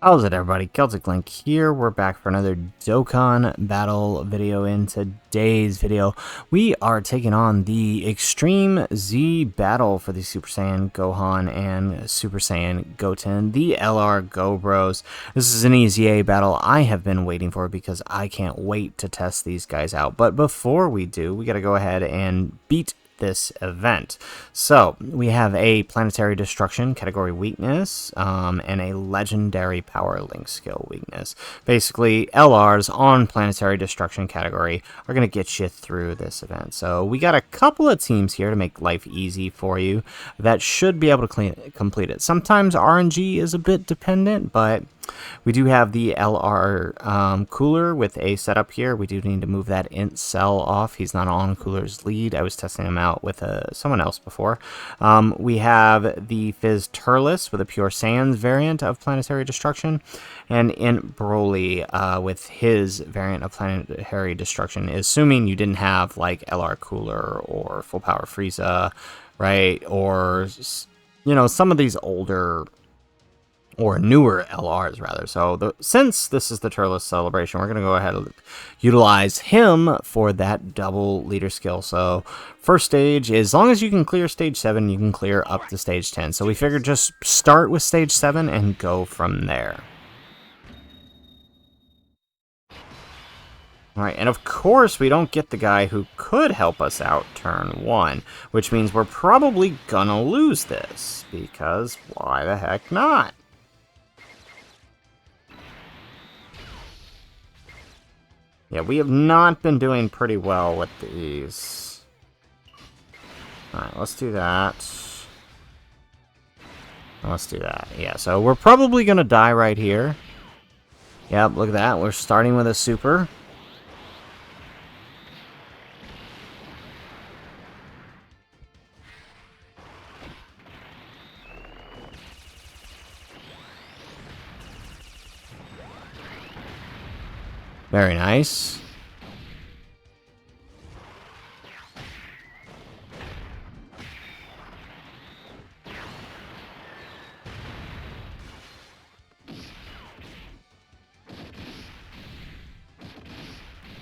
How's it, everybody? Celtic Link here. We're back for another Dokkan battle video. In today's video, we are taking on the Extreme Z battle for the Super Saiyan Gohan and Super Saiyan Goten, the LR GOBROS. This is an EZA battle I have been waiting for because I can't wait to test these guys out. But before we do, we got to go ahead and beat this event. So we have a planetary destruction category weakness and a legendary power link skill weakness. Basically, LRs on planetary destruction category are going to get you through this event. So we got a couple of teams here to make life easy for you that should be able to complete it. Sometimes RNG is a bit dependent, but we do have the LR cooler with a setup here. We do need to move that int cell off. He's not on cooler's lead. I was testing him out with someone else before. We have the Fizz Turles with a pure Sans variant of planetary destruction, and int Broly with his variant of planetary destruction, assuming you didn't have like LR cooler or full power Frieza, right? Or, you know, some of these older or newer LRs rather. So since this is the Turles celebration, we're going to go ahead and utilize him for that double leader skill. So first stage, as long as you can clear stage 7, you can clear up to stage 10. So we figured just start with stage 7 and go from there. Alright, and of course we don't get the guy who could help us out turn 1, which means we're probably gonna lose this, because why the heck not? Yeah, we have not been doing pretty well with these. Alright, let's do that. Let's do that. Yeah, so we're probably going to die right here. Yep, look at that. We're starting with a super. Very nice.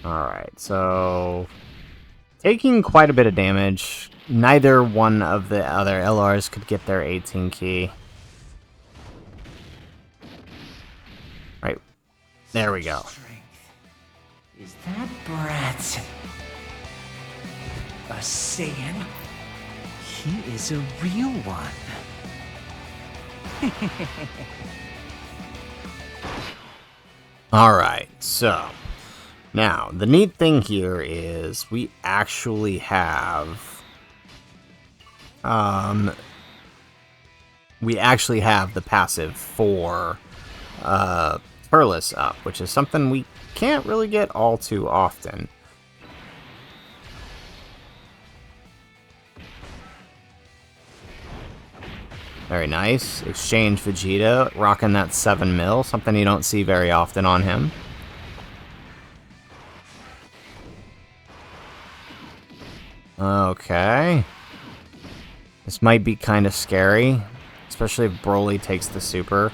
Alright, so taking quite a bit of damage. Neither one of the other LRs could get their 18 key. Right. There we go. Is that brat a Saiyan? He is a real one. Alright, so now the neat thing here is we actually have the passive for Turles up, which is something we can't really get all too often. Very nice. Exchange Vegeta, rocking that 7 mil, something you don't see very often on him. Okay. This might be kind of scary, especially if Broly takes the super.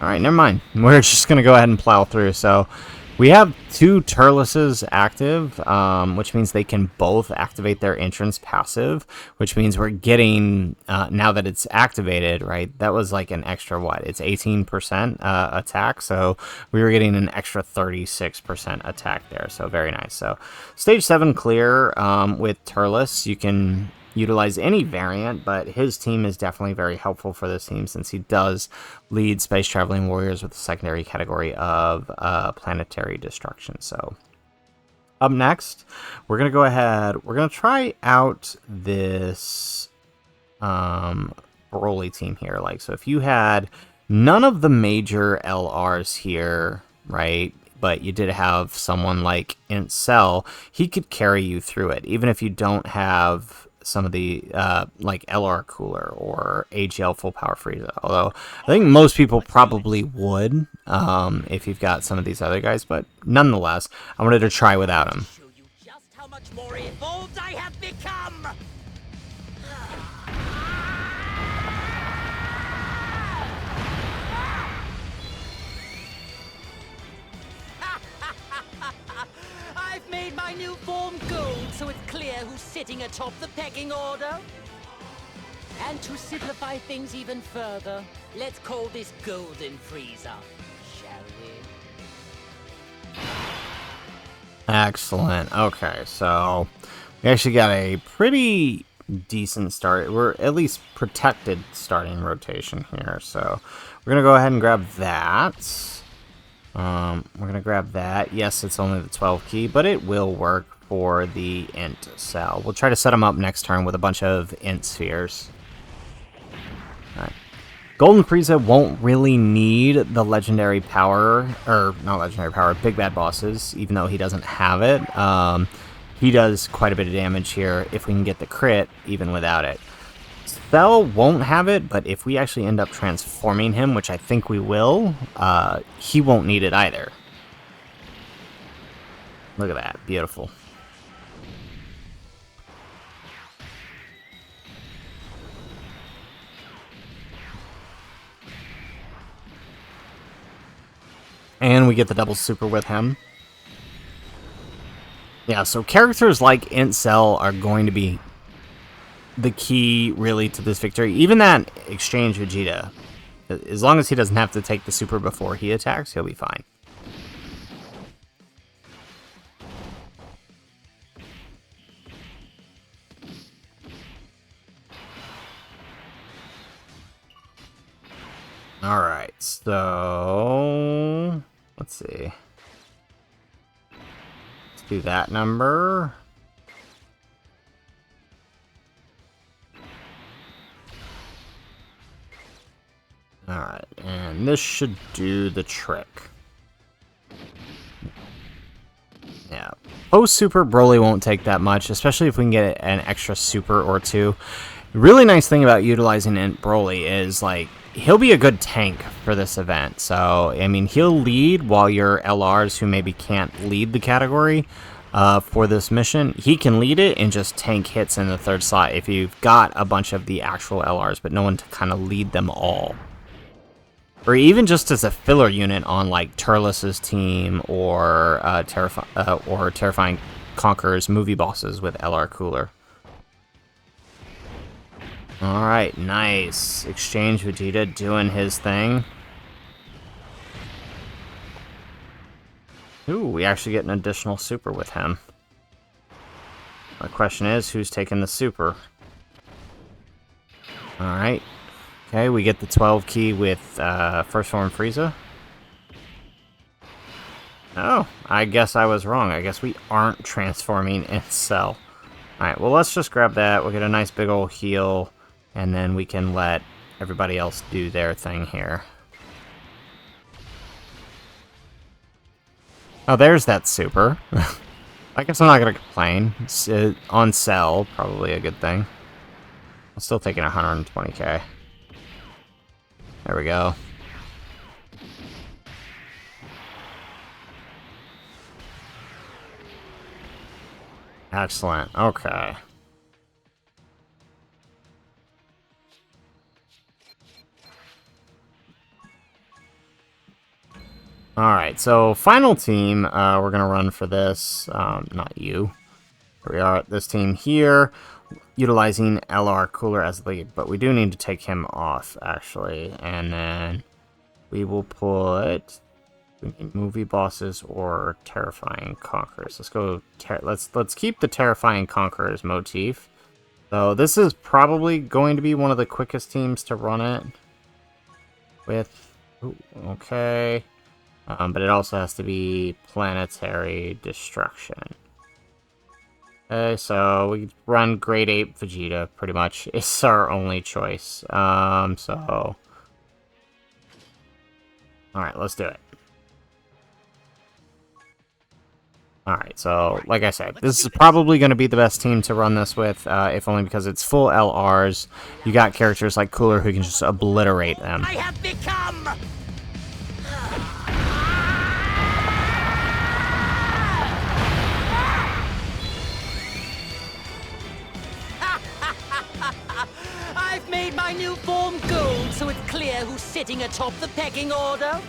Alright, never mind. We're just going to go ahead and plow through. So, we have 2 Turleses active, which means they can both activate their entrance passive, which means we're getting, now that it's activated, right, that was like an extra, what, it's 18% attack, so we were getting an extra 36% attack there, so very nice. So, stage 7 clear with Turles. You can utilize any variant, but his team is definitely very helpful for this team since he does lead Space Traveling Warriors with a secondary category of planetary destruction. So up next, we're going to go ahead, we're going to try out this Broly team here. Like, so if you had none of the major LRs here, right, but you did have someone like Int Cell, he could carry you through it, even if you don't have some of the like LR cooler or AGL full power Frieza. Although I think most people probably would if you've got some of these other guys, but nonetheless, I wanted to try without him. Show you just how much more evolved I have become. who's sitting atop the pecking order. And to simplify things even further, let's call this Golden Freezer, shall we? Excellent. Okay, so we actually got a pretty decent start. We're at least protected starting rotation here. So we're going to go ahead and grab that. We're going to grab that. Yes, it's only the 12 key, but it will work for the int cell. We'll try to set them up next turn with a bunch of int spheres. Alright. Golden Frieza won't really need the legendary power, or not legendary power, big bad bosses, even though he doesn't have it. He does quite a bit of damage here if we can get the crit, even without it. Cell won't have it, but if we actually end up transforming him, which I think we will, he won't need it either. Look at that. Beautiful. And we get the double super with him. Yeah, so characters like Int Cell are going to be the key, really, to this victory. Even that exchange Vegeta. As long as he doesn't have to take the super before he attacks, he'll be fine. Alright, so let's see. Let's do that number. Alright, and this should do the trick. Yeah. Post super, Broly won't take that much, especially if we can get an extra super or two. The really nice thing about utilizing Int Broly is, like, he'll be a good tank for this event. So, I mean, he'll lead while your LRs who maybe can't lead the category for this mission, he can lead it and just tank hits in the third slot if you've got a bunch of the actual LRs, but no one to kind of lead them all. Or even just as a filler unit on, like, Turles' team or Terrifying Conqueror's movie bosses with LR Cooler. Alright, nice. Exchange Vegeta doing his thing. Ooh, we actually get an additional super with him. The question is, who's taking the super? Alright. Okay, we get the 12 key with First Form Frieza. Oh, I guess I was wrong. I guess we aren't transforming in Cell. Alright, well, let's just grab that. We'll get a nice big old heal, and then we can let everybody else do their thing here. Oh, there's that super. I guess I'm not going to complain. On Cell, probably a good thing. I'm still taking 120k. There we go. Excellent. Okay. Alright, so final team, we're going to run for this. Not you. Here we are, this team here, utilizing LR Cooler as the lead, but we do need to take him off, actually. And then we will put movie bosses or Terrifying Conquerors. Let's go, let's keep the Terrifying Conquerors motif. So this is probably going to be one of the quickest teams to run it with. Ooh, okay. But it also has to be Planetary Destruction. Okay, so we run Grade 8 Vegeta, pretty much. It's our only choice. So... Alright, let's do it. Alright, so, like I said, this is probably going to be the best team to run this with, if only because it's full LRs. You got characters like Cooler who can just obliterate them. I have become... I've made my new form gold, so it's clear who's sitting atop the pecking order.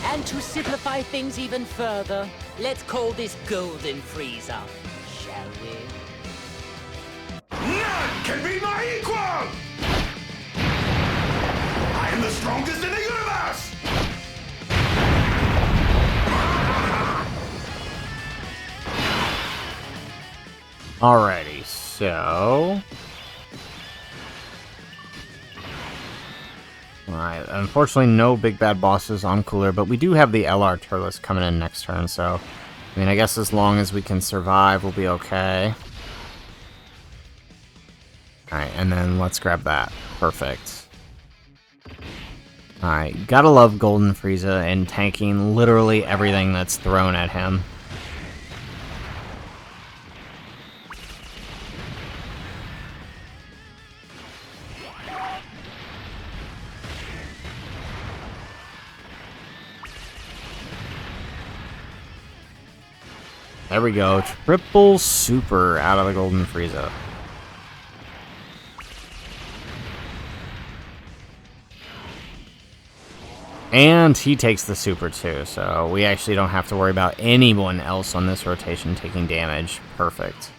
And to simplify things even further, let's call this Golden Freezer, shall we? can be my equal! I am the strongest in the universe! Alrighty, so... Alright, unfortunately no big bad bosses on Cooler, but we do have the LR Turles coming in next turn, so... I mean, I guess as long as we can survive, we'll be okay. Alright, and then let's grab that. Perfect. Alright, gotta love Golden Frieza and tanking literally everything that's thrown at him. There we go, triple super out of the Golden Frieza. And he takes the super too, so we actually don't have to worry about anyone else on this rotation taking damage. Perfect.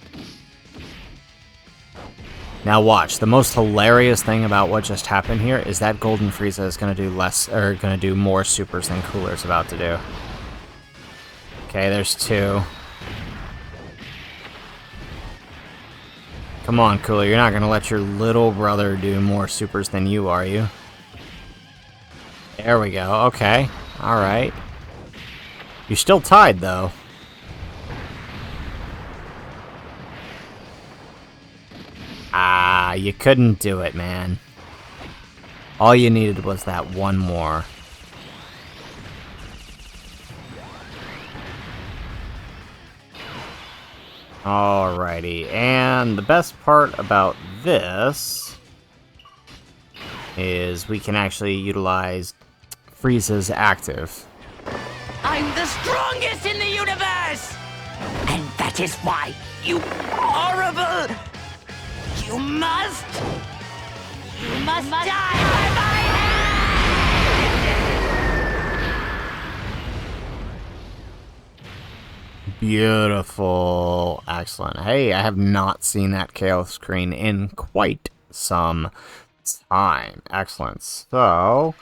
Now watch, the most hilarious thing about what just happened here is that Golden Frieza is going to do less, or going to do more supers than Cooler's about to do. Okay, there's two. Come on, Cooler, you're not going to let your little brother do more supers than you, are you? There we go, okay. Alright. You're still tied, though. Ah, you couldn't do it, man. All you needed was that one more. Alrighty, and the best part about this is we can actually utilize Frieza's active. I'm the strongest in the universe! And that is why, you horrible... You must die by my hand! Beautiful. Excellent. Hey, I have not seen that Chaos screen in quite some time. Excellent. So,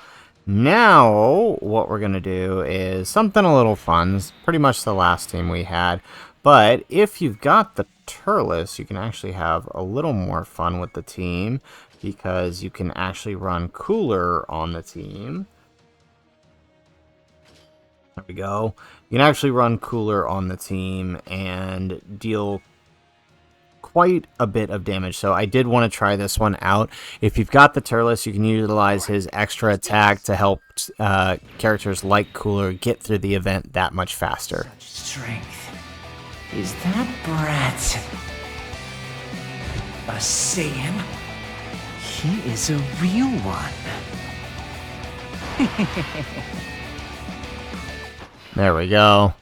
now what we're going to do is something a little fun. It's pretty much the last team we had. But if you've got the Turles, you can actually have a little more fun with the team because you can actually run Cooler on the team. There we go. You can actually run Cooler on the team and deal quite a bit of damage. So I did want to try this one out. If you've got the Turles, you can utilize his extra attack to help characters like Cooler get through the event that much faster. Such strength. Is that brat a Saiyan? He is a real one. There we go.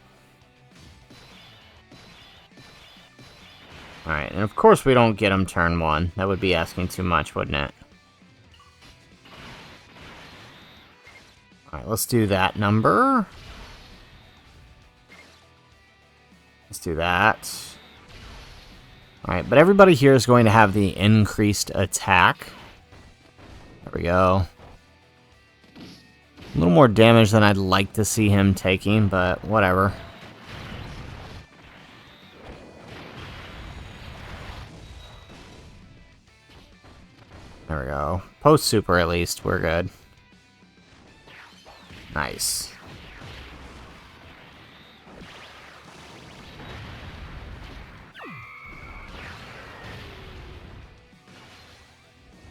Alright, and of course we don't get him turn one. That would be asking too much, wouldn't it? Alright, let's do that number. Let's do that. Alright, but everybody here is going to have the increased attack. There we go. A little more damage than I'd like to see him taking, but whatever. There we go. Post super at least, we're good. Nice.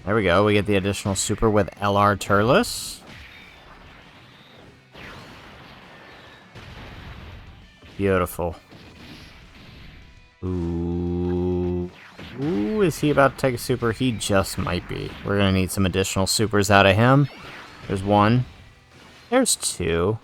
There we go, we get the additional super with LR Turles. Beautiful. Ooh. Ooh, is he about to take a super? He just might be. We're gonna need some additional supers out of him. There's one. There's two.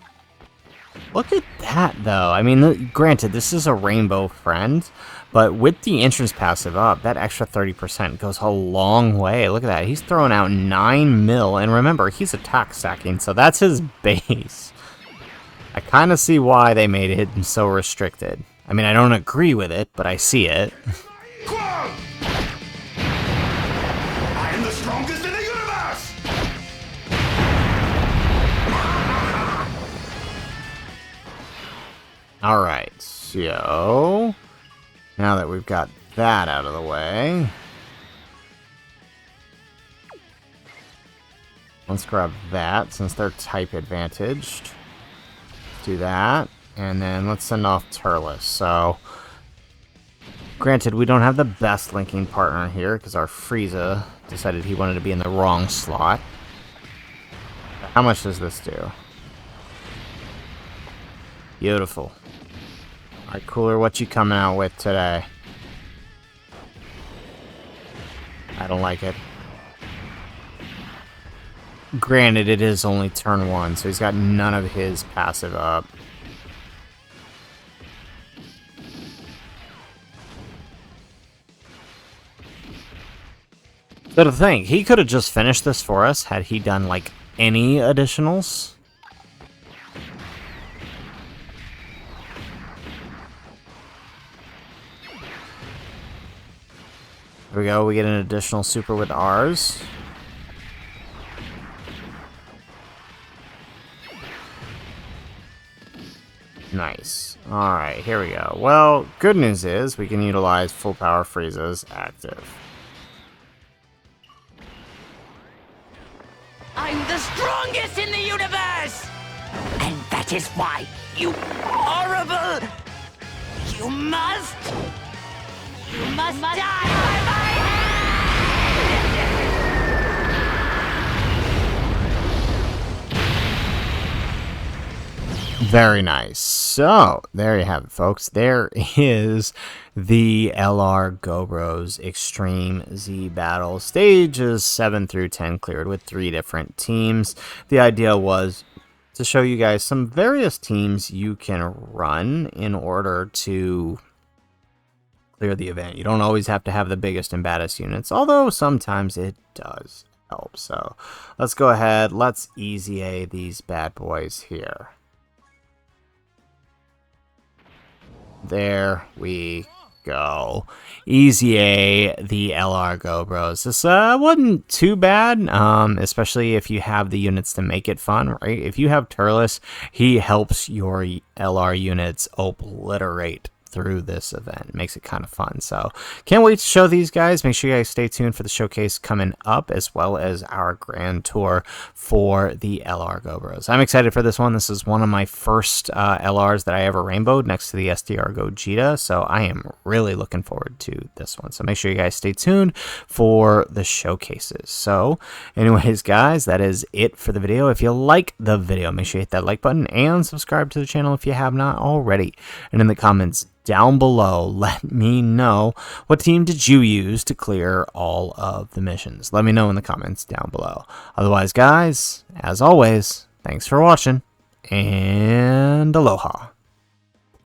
Look at that, though. I mean, granted, this is a rainbow friend, but with the entrance passive up, that extra 30% goes a long way. Look at that. He's throwing out 9 mil, and remember, he's attack stacking, so that's his base. I kind of see why they made it so restricted. I mean, I don't agree with it, but I see it. strongest in the universe! Alright, so now that we've got that out of the way, let's grab that since they're type advantaged. Do that, and then let's send off Turles. So, granted, we don't have the best linking partner here because our Frieza decided he wanted to be in the wrong slot. How much does this do? Beautiful. Alright, Cooler, what you coming out with today? I don't like it. Granted, it is only turn 1, so he's got none of his passive up. So to think, he could have just finished this for us had he done, like, any additionals. There we go, we get an additional super with ours. Nice. Alright, here we go. Well, good news is we can utilize full power Frieza's active. I'm the strongest in the universe! And that is why, you horrible... You must die by my Very nice. So, there you have it, folks. There is the LR GOBROS Extreme Z Battle. Stages 7 through 10 cleared with 3 different teams. The idea was to show you guys some various teams you can run in order to clear the event. You don't always have to have the biggest and baddest units, although sometimes it does help. So, let's go ahead. Let's EZA these bad boys here. There we go. EZA the LR GOBROS. This wasn't too bad, especially if you have the units to make it fun, right? If you have Turles, he helps your LR units obliterate through this event. It makes it kind of fun. So can't wait to show these guys. Make sure you guys stay tuned for the showcase coming up, as well as our grand tour for the LR GOBROS. I'm excited for this one. This is one of my first LRs that I ever rainbowed next to the SDR Gogeta, so I am really looking forward to this one. So make sure you guys stay tuned for the showcases. So anyways, guys, that is it for the video. If you like the video, make sure you hit that like button and subscribe to the channel if you have not already. And in the comments down below, let me know what team did you use to clear all of the missions. Let me know in the comments down below. Otherwise, guys, as always, thanks for watching, and aloha.